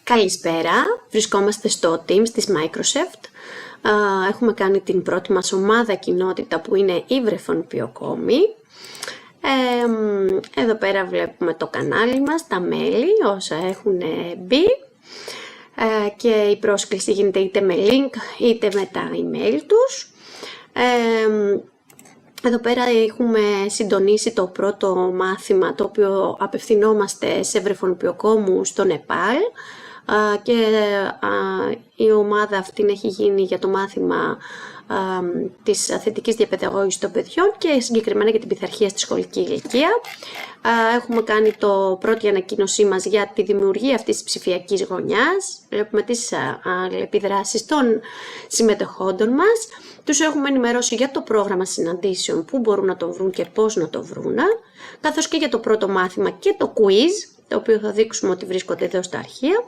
Καλησπέρα, βρισκόμαστε στο Teams της Microsoft. Έχουμε κάνει την πρώτη μας ομάδα κοινότητα που είναι η βρεφονιπιοκόμοι. Εδώ πέρα βλέπουμε το κανάλι μας, τα μέλη όσα έχουν μπει και η πρόσκληση γίνεται είτε με link είτε με τα email τους. Εδώ πέρα έχουμε συντονίσει το πρώτο μάθημα το οποίο απευθυνόμαστε σε βρεφονιπιοκόμους στο Νεπάλ και η ομάδα αυτή έχει γίνει για το μάθημα της θετικής διαπαιδαγώγησης των παιδιών και συγκεκριμένα για την πειθαρχία στη σχολική ηλικία. Έχουμε κάνει το πρώτη ανακοίνωσή μας για τη δημιουργία αυτής της ψηφιακής γωνιάς. Βλέπουμε τις επιδράσεις των συμμετεχόντων μας. Τους έχουμε ενημερώσει για το πρόγραμμα συναντήσεων, που μπορούν να το βρουν και πώς να το βρουν, καθώς και για το πρώτο μάθημα και το quiz, το οποίο θα δείξουμε ότι βρίσκονται εδώ στα αρχεία.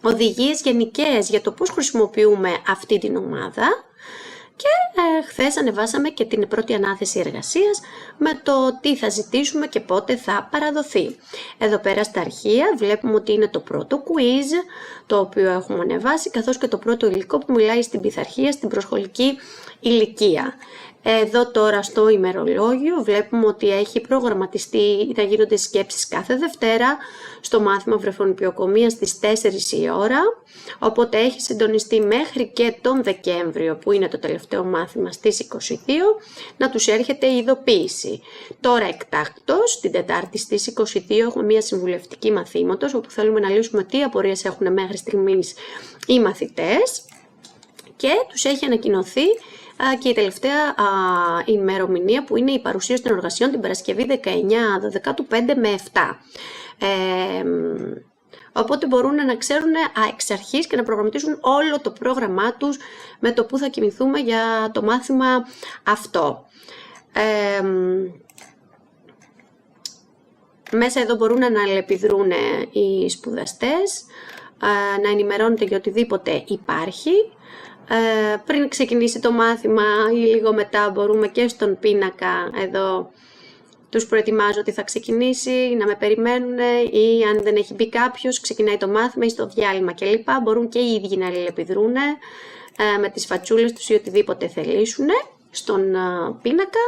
Οδηγίες γενικές για το πώς χρησιμοποιούμε αυτή την ομάδα και χθες ανεβάσαμε και την πρώτη ανάθεση εργασίας με το τι θα ζητήσουμε και πότε θα παραδοθεί. Εδώ πέρα στα αρχεία βλέπουμε ότι είναι το πρώτο quiz το οποίο έχουμε ανεβάσει, καθώς και το πρώτο υλικό που μιλάει στην πειθαρχία στην προσχολική ηλικία. Εδώ τώρα στο ημερολόγιο βλέπουμε ότι έχει προγραμματιστεί να γίνονται σκέψεις κάθε Δευτέρα στο μάθημα βρεφονιπιοκομείας στις 4 η ώρα, οπότε έχει συντονιστεί μέχρι και τον Δεκέμβριο που είναι το τελευταίο μάθημα στις 22 να τους έρχεται η ειδοποίηση. Τώρα εκτάκτως την Τετάρτη στις 22 έχουμε μια συμβουλευτική μαθήματος όπου θέλουμε να λύσουμε τι απορίες έχουν μέχρι στιγμής οι μαθητές και τους έχει ανακοινωθεί και η τελευταία ημερομηνία που είναι η παρουσίαση των εργασιών την Παρασκευή 19/12 5 με 7. Οπότε μπορούν να ξέρουν εξ αρχής και να προγραμματίσουν όλο το πρόγραμμά τους με το που θα κινηθούμε για το μάθημα αυτό. Μέσα εδώ μπορούν να αλληλεπιδρούν οι σπουδαστές, να ενημερώνονται για οτιδήποτε υπάρχει. Πριν ξεκινήσει το μάθημα ή λίγο μετά μπορούμε και στον πίνακα εδώ τους προετοιμάζω ότι θα ξεκινήσει, να με περιμένουν ή αν δεν έχει μπει κάποιος ξεκινάει το μάθημα ή στο διάλειμμα κλπ. Μπορούν και οι ίδιοι να αλληλεπιδρούν με τις φατσούλες τους ή οτιδήποτε θελήσουν στον πίνακα.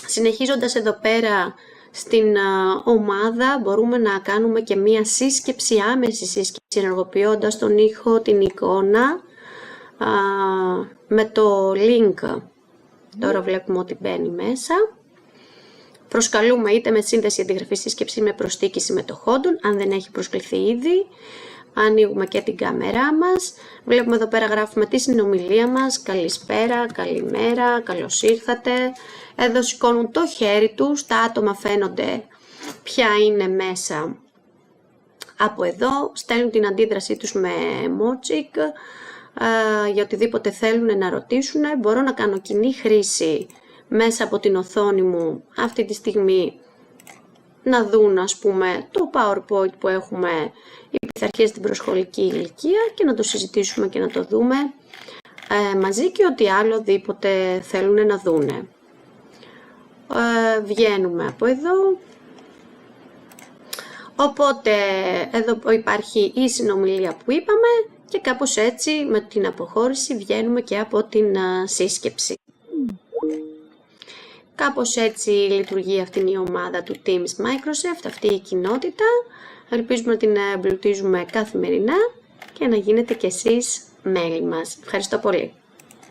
Συνεχίζοντας εδώ πέρα στην ομάδα μπορούμε να κάνουμε και μία σύσκεψη, άμεση σύσκεψη, ενεργοποιώντας τον ήχο, την εικόνα με το link. Τώρα βλέπουμε ότι μπαίνει μέσα. Προσκαλούμε είτε με σύνδεση αντιγραφή σύσκεψη με προσθήκη συμμετοχόντων, αν δεν έχει προσκληθεί ήδη. Ανοίγουμε και την κάμερά μας. Βλέπουμε εδώ πέρα γράφουμε τη συνομιλία μας. Καλησπέρα, καλημέρα, καλώς ήρθατε. Εδώ σηκώνουν το χέρι τους, τα άτομα φαίνονται ποια είναι μέσα από εδώ. Στέλνουν την αντίδρασή τους με emoji για οτιδήποτε θέλουν να ρωτήσουν. Μπορώ να κάνω κοινή χρήση μέσα από την οθόνη μου αυτή τη στιγμή να δουν ας πούμε το PowerPoint που έχουμε οι πειθαρχίες στην προσχολική ηλικία και να το συζητήσουμε και να το δούμε μαζί και ό,τι άλλο δίποτε θέλουν να δούνε. Βγαίνουμε από εδώ. Οπότε εδώ υπάρχει η συνομιλία που είπαμε και κάπως έτσι με την αποχώρηση βγαίνουμε και από την σύσκεψη. Κάπως έτσι λειτουργεί αυτή η ομάδα του Teams Microsoft, αυτή η κοινότητα. Ελπίζουμε να την εμπλουτίζουμε καθημερινά και να γίνετε κι εσείς μέλη μας. Ευχαριστώ πολύ.